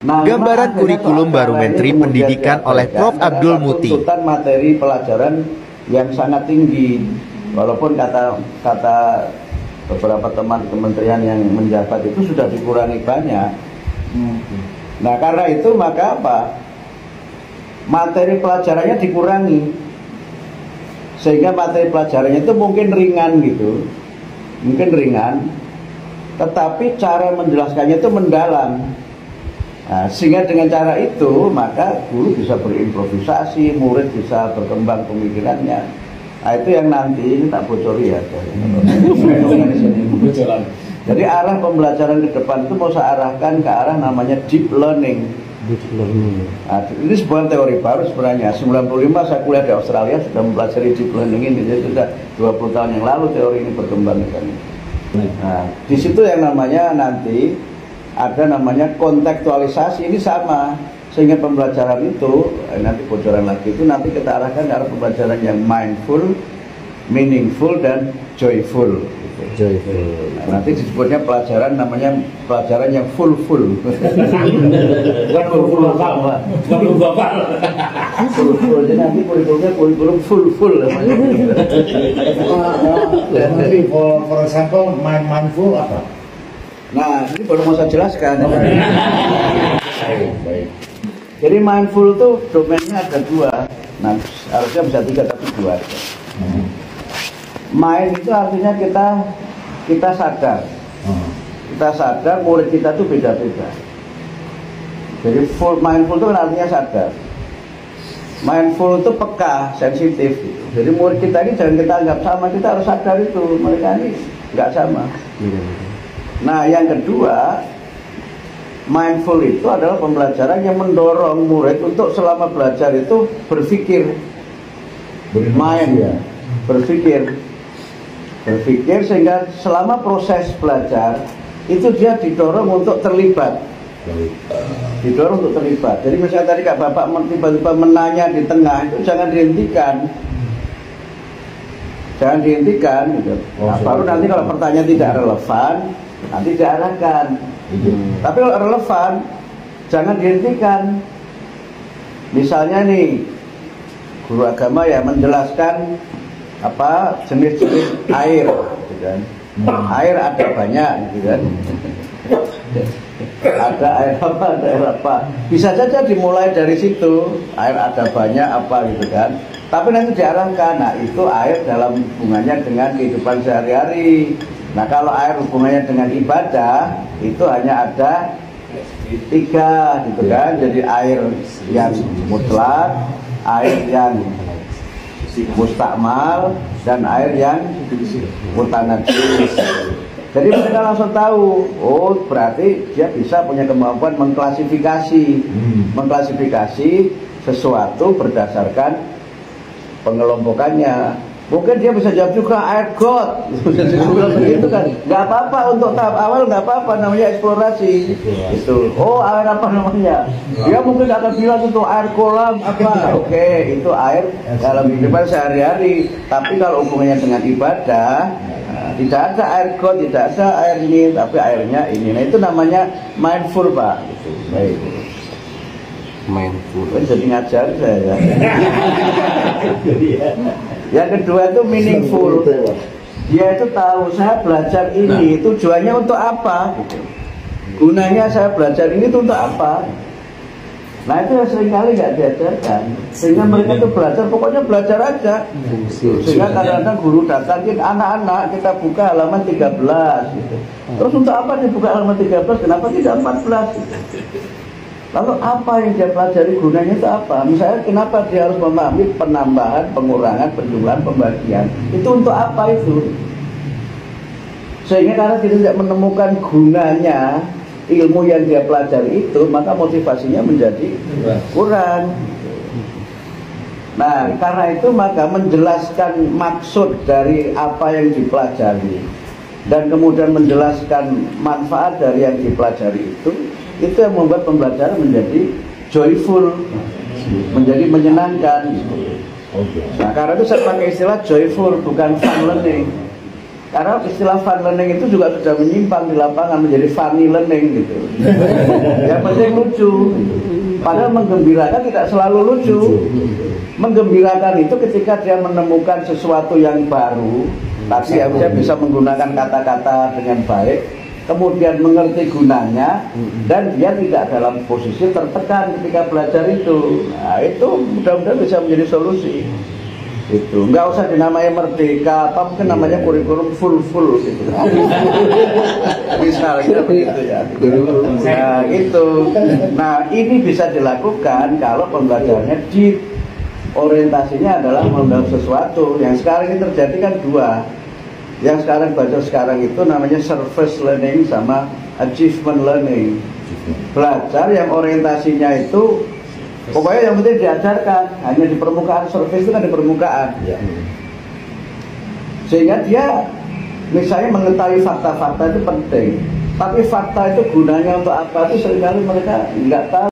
Gambaran kurikulum baru Menteri Pendidikan oleh Prof. Abdul Muti. Tuntutan materi pelajaran yang sangat tinggi, walaupun kata beberapa teman kementerian yang menjabat itu sudah dikurangi banyak. Nah karena itu maka apa? Materi pelajarannya dikurangi, sehingga materi pelajarannya itu mungkin ringan gitu, tetapi cara menjelaskannya itu mendalam. Nah, sehingga dengan cara itu maka guru bisa berimprovisasi, murid bisa berkembang pemikirannya. Nah itu yang nanti ini tak bocori ya. Jadi arah pembelajaran ke depan itu mau saya arahkan ke arah namanya deep learning. Nah, ini sebuah teori baru sebenarnya. 95 saya kuliah di Australia sudah mempelajari deep learning ini. Jadi sudah 20 tahun yang lalu teori ini berkembang. Nah, di situ yang namanya nanti ada namanya kontekstualisasi, ini sama, sehingga pembelajaran itu nanti bocoran lagi itu nanti kita arahkan ke arah pembelajaran yang mindful, meaningful dan joyful. Nah, nanti disebutnya pelajaran namanya pelajaran yang full. Full. Jadi nanti kurikulumnya kurikulum full. Jadi for example mindful apa? Nah, ini baru mau saya jelaskan. Baik. Jadi mindful itu domainnya ada dua. Nah, harusnya bisa 3 tapi 2 aja. Mind itu artinya kita sadar. Kita sadar, murid kita itu beda-beda. Jadi mindful itu artinya sadar. Mindful itu peka, sensitif. Jadi murid kita ini jangan kita anggap sama, kita harus sadar itu mereka ini nggak sama. Nah yang kedua, mindful itu adalah pembelajaran yang mendorong murid untuk selama belajar itu berpikir. Berpikir sehingga selama proses belajar itu dia didorong untuk terlibat. Jadi misalnya tadi Kak Bapak tiba-tiba menanya di tengah itu jangan dihentikan. Gitu. Nah, baru nanti kalau pertanyaan tidak relevan nanti diarahkan. Tapi kalau relevan jangan dihentikan. Misalnya nih guru agama ya menjelaskan apa jenis-jenis air, gitu kan. Air ada banyak, gitu kan. Ada air apa. Bisa saja dimulai dari situ. Air ada banyak apa gitu kan. Tapi nanti diarahkan, nah itu air dalam hubungannya dengan kehidupan sehari-hari. Nah kalau air hubungannya dengan ibadah itu hanya ada 3 gitu kan. Jadi air yang mutlak, air yang mustakmal, dan air yang mutanajis. Jadi mereka langsung tahu, oh berarti dia bisa punya kemampuan mengklasifikasi sesuatu berdasarkan pengelompokannya. Mungkin dia bisa jawab juga air got, itu kan nggak apa-apa untuk tahap awal, nggak apa-apa, namanya eksplorasi. Itu, oh air apa namanya? Dia mungkin akan bilang itu air kolam apa? Oke, itu air dalam kehidupan sehari-hari. Tapi kalau hubungannya dengan ibadah, tidak ada air got, tidak ada air ini, tapi airnya ini. Nah itu namanya mindful, Pak. Baik. Mindful. Jadi ngajar saya. Yang kedua itu meaningful. Dia itu tahu saya belajar ini tujuannya untuk apa, gunanya saya belajar ini itu untuk apa. Nah itu seringkali nggak diajarkan, sehingga mereka itu belajar pokoknya belajar aja. Sehingga kadang-kadang guru datang, anak-anak kita buka halaman 13 gitu. Terus untuk apa dibuka halaman 13? Kenapa tidak 14 gitu? Lalu apa yang dia pelajari, gunanya itu apa? Misalnya kenapa dia harus memahami penambahan, pengurangan, penjumlahan, pembagian? Itu untuk apa itu? Sehingga karena dia tidak menemukan gunanya ilmu yang dia pelajari itu, maka motivasinya menjadi kurang. Nah, karena itu maka menjelaskan maksud dari apa yang dipelajari dan kemudian menjelaskan manfaat dari yang dipelajari itu yang membuat pembelajaran menjadi joyful, menjadi menyenangkan. Nah, karena itu saya pakai istilah joyful, bukan fun learning. Karena istilah fun learning itu juga sudah menyimpang di lapangan menjadi funny learning gitu. Yang penting lucu. Padahal menggembirakan tidak selalu lucu. Menggembirakan itu ketika dia menemukan sesuatu yang baru, tapi dia bisa menggunakan kata-kata dengan baik, kemudian mengerti gunanya, dan dia tidak dalam posisi tertekan ketika belajar itu. Nah, itu mudah-mudahan bisa menjadi solusi. Itu nggak usah dinamai merdeka, apa mungkin namanya kurikulum full gitu. Misalnya begitu ya. Nah itu, nah ini bisa dilakukan kalau pembelajarannya di orientasinya adalah mengenal sesuatu. Yang sekarang ini terjadi kan dua. Yang sekarang belajar sekarang itu namanya surface learning sama achievement learning. Belajar yang orientasinya itu pokoknya yang penting diajarkan hanya di permukaan, surface itu kan di permukaan. Sehingga dia misalnya mengetahui fakta-fakta itu penting, tapi fakta itu gunanya untuk apa itu seringkali mereka nggak tahu.